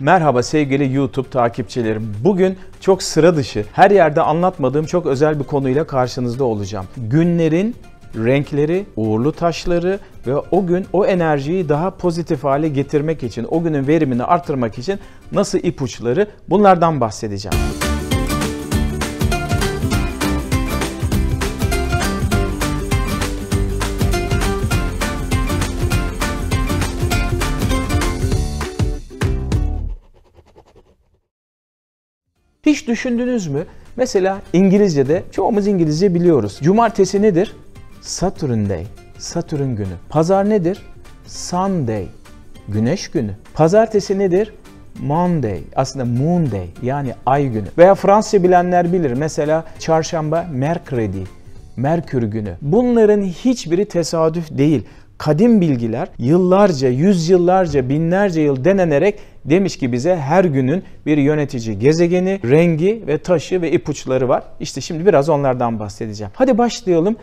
Merhaba sevgili YouTube takipçilerim. Bugün çok sıra dışı, her yerde anlatmadığım çok özel bir konuyla karşınızda olacağım. Günlerin renkleri, uğurlu taşları ve o gün o enerjiyi daha pozitif hale getirmek için, o günün verimini artırmak için nasıl ipuçları, bunlardan bahsedeceğim. Hiç düşündünüz mü? Mesela İngilizce'de, çoğumuz İngilizce biliyoruz. Cumartesi nedir? Saturn Day, Satürn günü. Pazar nedir? Sunday, Güneş günü. Pazartesi nedir? Monday, aslında Moon Day, yani Ay günü. Veya Fransızca bilenler bilir. Mesela çarşamba Mercredi, Merkür günü. Bunların hiçbiri tesadüf değil. Kadim bilgiler yıllarca, yüzyıllarca, binlerce yıl denenerek demiş ki bize her günün bir yönetici gezegeni, rengi ve taşı ve ipuçları var. İşte şimdi biraz onlardan bahsedeceğim. Hadi başlayalım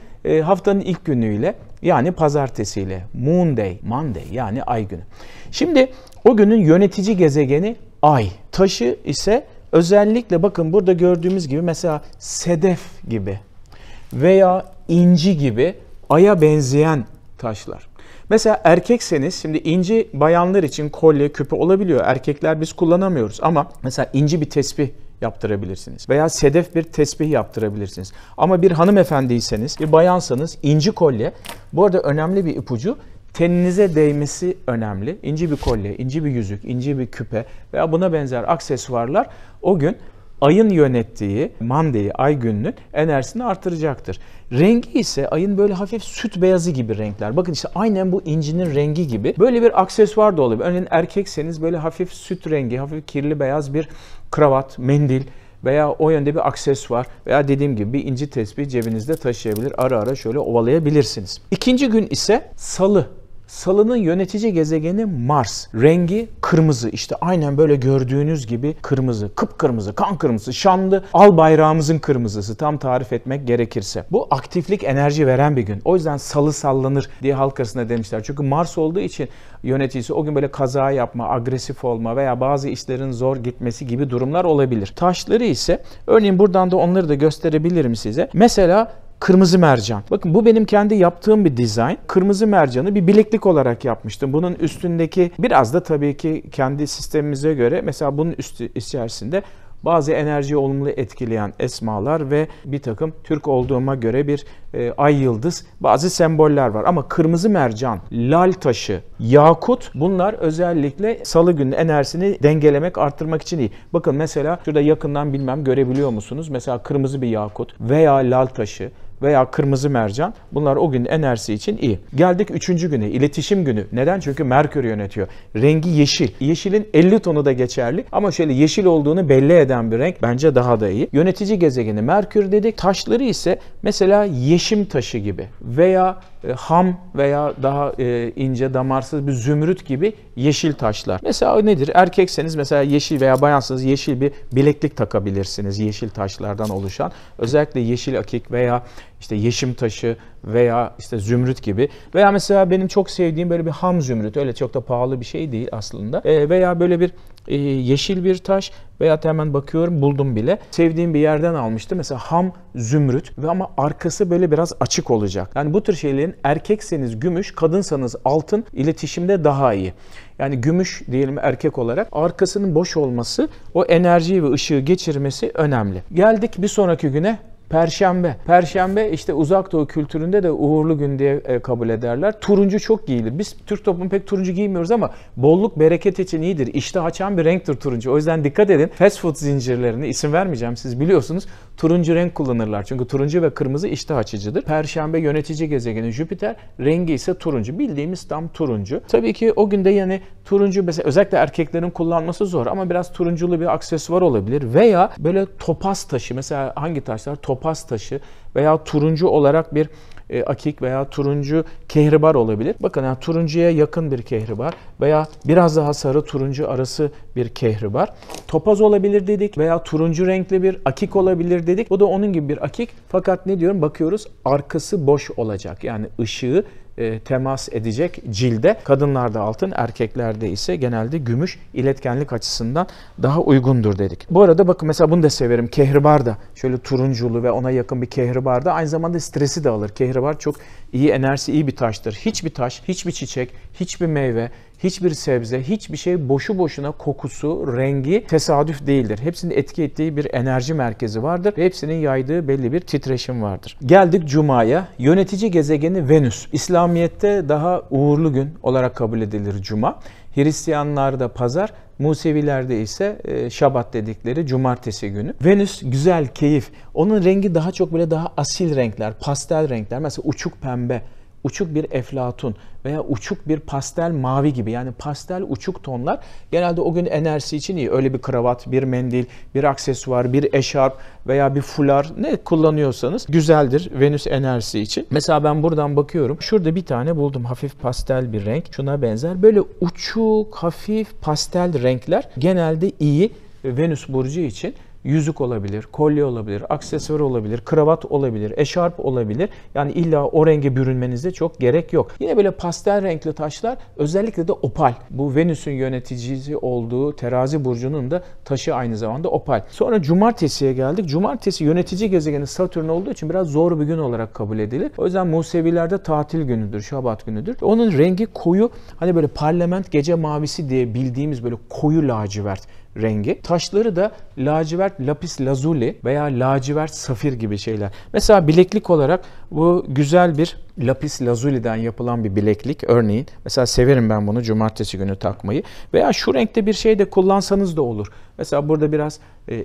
haftanın ilk günüyle, yani pazartesiyle. Moon Day, Monday, yani Ay günü. Şimdi o günün yönetici gezegeni Ay. Taşı ise özellikle bakın burada gördüğümüz gibi mesela sedef gibi veya inci gibi Ay'a benzeyen taşlar. Mesela erkekseniz, şimdi inci bayanlar için kolye, küpe olabiliyor. Erkekler biz kullanamıyoruz ama mesela inci bir tesbih yaptırabilirsiniz. Veya sedef bir tesbih yaptırabilirsiniz. Ama bir hanımefendiyseniz, bir bayansanız inci kolye. Bu arada önemli bir ipucu. Teninize değmesi önemli. İnci bir kolye, inci bir yüzük, inci bir küpe veya buna benzer aksesuarlar o gün Ayın yönettiği Monday'i, Ay gününün enerjisini artıracaktır. Rengi ise Ayın böyle hafif süt beyazı gibi renkler. Bakın işte aynen bu incinin rengi gibi. Böyle bir aksesuar da olabilir. Örneğin erkekseniz böyle hafif süt rengi, hafif kirli beyaz bir kravat, mendil veya o yönde bir aksesuar veya dediğim gibi bir inci tesbih cebinizde taşıyabilir. Ara ara şöyle ovalayabilirsiniz. İkinci gün ise Salı. Salı'nın yönetici gezegeni Mars. Rengi kırmızı. İşte aynen böyle gördüğünüz gibi kırmızı. Kıpkırmızı, kan kırmızısı, şanlı al bayrağımızın kırmızısı tam tarif etmek gerekirse. Bu aktiflik, enerji veren bir gün. O yüzden Salı sallanır diye halk arasında demişler. Çünkü Mars olduğu için yöneticisi o gün böyle kaza yapma, agresif olma veya bazı işlerin zor gitmesi gibi durumlar olabilir. Taşları ise örneğin buradan da onları da gösterebilirim size. Mesela kırmızı mercan. Bakın bu benim kendi yaptığım bir dizayn. Kırmızı mercanı bir bileklik olarak yapmıştım. Bunun üstündeki biraz da tabii ki kendi sistemimize göre mesela bunun üstü içerisinde bazı enerjiyi olumlu etkileyen esmalar ve bir takım Türk olduğuma göre bir ay yıldız, bazı semboller var. Ama kırmızı mercan, lal taşı, yakut, bunlar özellikle Salı günü enerjisini dengelemek, arttırmak için iyi. Bakın mesela şurada yakından bilmem görebiliyor musunuz? Mesela kırmızı bir yakut veya lal taşı veya kırmızı mercan, bunlar o günün enerjisi için iyi. Geldik 3. güne, iletişim günü. Neden? Çünkü Merkür yönetiyor. Rengi yeşil. Yeşilin 50 tonu da geçerli ama şöyle yeşil olduğunu belli eden bir renk bence daha da iyi. Yönetici gezegeni Merkür dedik. Taşları ise mesela yeşim taşı gibi veya ham veya daha ince damarsız bir zümrüt gibi yeşil taşlar. Mesela nedir? Erkekseniz mesela yeşil veya bayansanız yeşil bir bileklik takabilirsiniz. Yeşil taşlardan oluşan. Özellikle yeşil akik veya işte yeşim taşı veya işte zümrüt gibi. Veya mesela benim çok sevdiğim böyle bir ham zümrüt. Öyle çok da pahalı bir şey değil aslında. Veya böyle bir yeşil bir taş veya hemen bakıyorum buldum bile. Sevdiğim bir yerden almıştım. Mesela ham zümrüt ve ama arkası böyle biraz açık olacak. Yani bu tür şeylerin erkekseniz gümüş, kadınsanız altın iletişimde daha iyi. Yani gümüş diyelim erkek olarak arkasının boş olması, o enerjiyi ve ışığı geçirmesi önemli. Geldik bir sonraki güne. Perşembe. Perşembe işte Uzak Doğu kültüründe de uğurlu gün diye kabul ederler. Turuncu çok giyilir. Biz Türk toplumu pek turuncu giymiyoruz ama bolluk, bereket için iyidir. İştah açan bir renktir turuncu. O yüzden dikkat edin. Fast food zincirlerine isim vermeyeceğim, siz biliyorsunuz. Turuncu renk kullanırlar. Çünkü turuncu ve kırmızı iştah açıcıdır. Perşembe yönetici gezegeni Jüpiter. Rengi ise turuncu. Bildiğimiz tam turuncu. Tabii ki o günde yani turuncu mesela özellikle erkeklerin kullanması zor ama biraz turunculu bir aksesuar olabilir. Veya böyle topaz taşı. Mesela hangi taşlar? Topaz taşı veya turuncu olarak bir akik veya turuncu kehribar olabilir. Bakın yani turuncuya yakın bir kehribar veya biraz daha sarı turuncu arası bir kehribar. Topaz olabilir dedik veya turuncu renkli bir akik olabilir dedik. Bu da onun gibi bir akik. Fakat ne diyorum? Bakıyoruz arkası boş olacak. Yani ışığı temas edecek cilde. Kadınlarda altın, erkeklerde ise genelde gümüş iletkenlik açısından daha uygundur dedik. Bu arada bakın mesela bunu da severim. Kehribar da şöyle turunculu ve ona yakın bir kehribar da aynı zamanda stresi de alır. Kehribar çok iyi, enerjisi iyi bir taştır. Hiçbir taş, hiçbir çiçek, hiçbir meyve, hiçbir sebze, hiçbir şey boşu boşuna kokusu, rengi tesadüf değildir. Hepsinin etki ettiği bir enerji merkezi vardır ve hepsinin yaydığı belli bir titreşim vardır. Geldik Cuma'ya. Yönetici gezegeni Venüs. İslamiyet'te daha uğurlu gün olarak kabul edilir Cuma. Hristiyanlarda pazar, Musevilerde ise Şabat dedikleri cumartesi günü. Venüs güzel, keyif. Onun rengi daha çok böyle daha asil renkler, pastel renkler. Mesela uçuk pembe, uçuk bir eflatun veya uçuk bir pastel mavi gibi, yani pastel uçuk tonlar genelde o gün enerjisi için iyi. Öyle bir kravat, bir mendil, bir aksesuar, bir eşarp veya bir fular ne kullanıyorsanız güzeldir Venüs enerjisi için. Mesela ben buradan bakıyorum. Şurada bir tane buldum, hafif pastel bir renk. Şuna benzer. Böyle uçuk, hafif pastel renkler genelde iyi Venüs burcu için. Yüzük olabilir, kolye olabilir, aksesuar olabilir, kravat olabilir, eşarp olabilir. Yani illa o renge bürünmenize çok gerek yok. Yine böyle pastel renkli taşlar, özellikle de opal. Bu Venüs'ün yöneticisi olduğu terazi burcunun da taşı aynı zamanda opal. Sonra cumartesiye geldik. Cumartesi yönetici gezegeni Satürn olduğu için biraz zor bir gün olarak kabul edilir. O yüzden Musevilerde tatil günüdür, Şabat günüdür. Onun rengi koyu, hani böyle parlament gece mavisi diye bildiğimiz böyle koyu lacivert rengi. Taşları da lacivert lapis lazuli veya lacivert safir gibi şeyler. Mesela bileklik olarak bu güzel bir lapis lazuliden yapılan bir bileklik örneğin. Mesela severim ben bunu cumartesi günü takmayı. Veya şu renkte bir şey de kullansanız da olur. Mesela burada biraz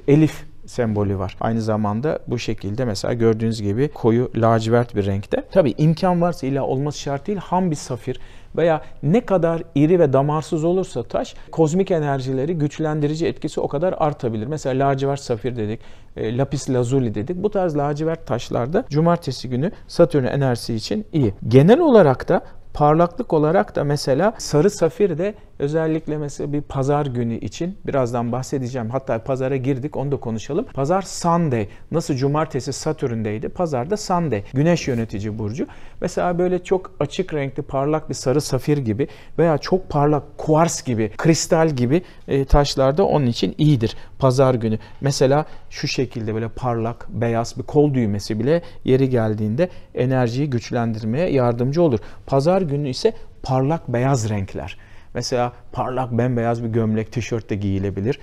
elif sembolü var. Aynı zamanda bu şekilde mesela gördüğünüz gibi koyu lacivert bir renkte. Tabii imkan varsa, illa olması şart değil, ham bir safir veya ne kadar iri ve damarsız olursa taş, kozmik enerjileri güçlendirici etkisi o kadar artabilir. Mesela lacivert safir dedik, lapis lazuli dedik. Bu tarz lacivert taşlarda cumartesi günü Satürn enerjisi için iyi. Genel olarak da parlaklık olarak da mesela sarı safir de özellikle mesela bir pazar günü için birazdan bahsedeceğim. Hatta pazara girdik, onu da konuşalım. Pazar Sunday. Nasıl cumartesi Satürn'deydi, pazar da Sunday. Güneş yönetici burcu. Mesela böyle çok açık renkli parlak bir sarı safir gibi veya çok parlak kuars gibi, kristal gibi taşlarda onun için iyidir pazar günü. Mesela şu şekilde böyle parlak beyaz bir kol düğmesi bile yeri geldiğinde enerjiyi güçlendirmeye yardımcı olur. Pazar günü ise parlak beyaz renkler. Mesela parlak bembeyaz bir gömlek, tişört de giyilebilir.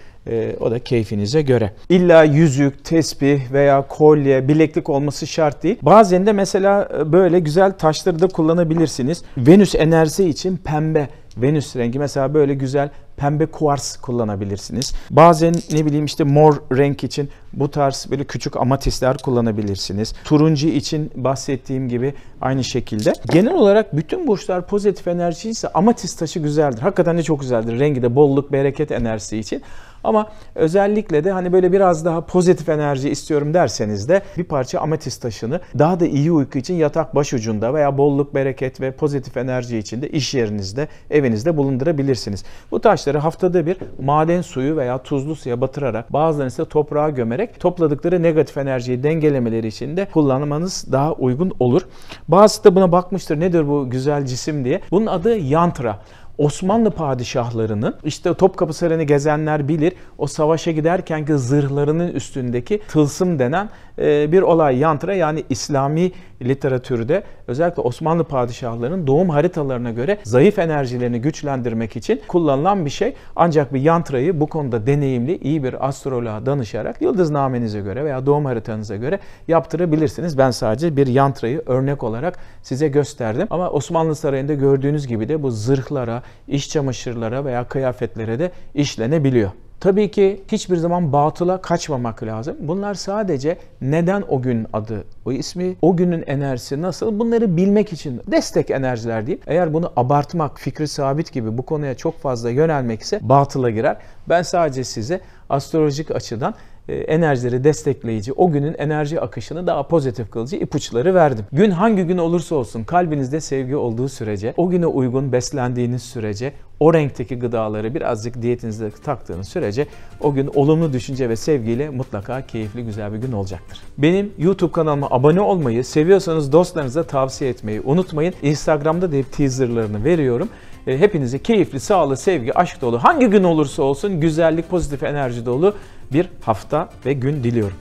O da keyfinize göre. İlla yüzük, tesbih veya kolye, bileklik olması şart değil. Bazen de mesela böyle güzel taşları da kullanabilirsiniz. Venüs enerjisi için pembe, Venüs rengi mesela böyle güzel pembe kuars kullanabilirsiniz. Bazen ne bileyim işte mor renk için bu tarz böyle küçük amatistler kullanabilirsiniz. Turuncu için bahsettiğim gibi aynı şekilde. Genel olarak bütün burçlar pozitif enerji ise amatist taşı güzeldir. Hakikaten de çok güzeldir. Rengi de bolluk, bereket enerjisi için. Ama özellikle de hani böyle biraz daha pozitif enerji istiyorum derseniz de bir parça ametist taşını daha da iyi uyku için yatak başucunda veya bolluk, bereket ve pozitif enerji için de iş yerinizde, evinizde bulundurabilirsiniz. Bu taşları haftada bir maden suyu veya tuzlu suya batırarak, bazılarını ise toprağa gömerek topladıkları negatif enerjiyi dengelemeleri için de kullanmanız daha uygun olur. Bazısı da buna bakmıştır, nedir bu güzel cisim diye. Bunun adı yantra. Osmanlı padişahlarının, işte Topkapı Sarayı'nı gezenler bilir, o savaşa giderkenki zırhlarının üstündeki tılsım denen bir olay. Yantra, yani İslami literatürde özellikle Osmanlı padişahlarının doğum haritalarına göre zayıf enerjilerini güçlendirmek için kullanılan bir şey. Ancak bir yantrayı bu konuda deneyimli, iyi bir astroloğa danışarak yıldıznamenize göre veya doğum haritanıza göre yaptırabilirsiniz. Ben sadece bir yantrayı örnek olarak size gösterdim. Ama Osmanlı Sarayı'nda gördüğünüz gibi de bu zırhlara, iç çamaşırlara veya kıyafetlere de işlenebiliyor. Tabii ki hiçbir zaman batıla kaçmamak lazım. Bunlar sadece neden o gün adı, o ismi, o günün enerjisi nasıl, bunları bilmek için destek enerjiler değil. Eğer bunu abartmak, fikri sabit gibi bu konuya çok fazla yönelmek ise batıla girer. Ben sadece size astrolojik açıdan enerjileri destekleyici, o günün enerji akışını daha pozitif kılıcı ipuçları verdim. Gün hangi gün olursa olsun kalbinizde sevgi olduğu sürece, o güne uygun beslendiğiniz sürece, o renkteki gıdaları birazcık diyetinizde taktığınız sürece o gün olumlu düşünce ve sevgiyle mutlaka keyifli, güzel bir gün olacaktır. Benim YouTube kanalıma abone olmayı, seviyorsanız dostlarınıza tavsiye etmeyi unutmayın. Instagram'da da hep teaserlarını veriyorum. Hepinize keyifli, sağlıklı, sevgi, aşk dolu, hangi gün olursa olsun güzellik, pozitif enerji dolu bir hafta ve gün diliyorum.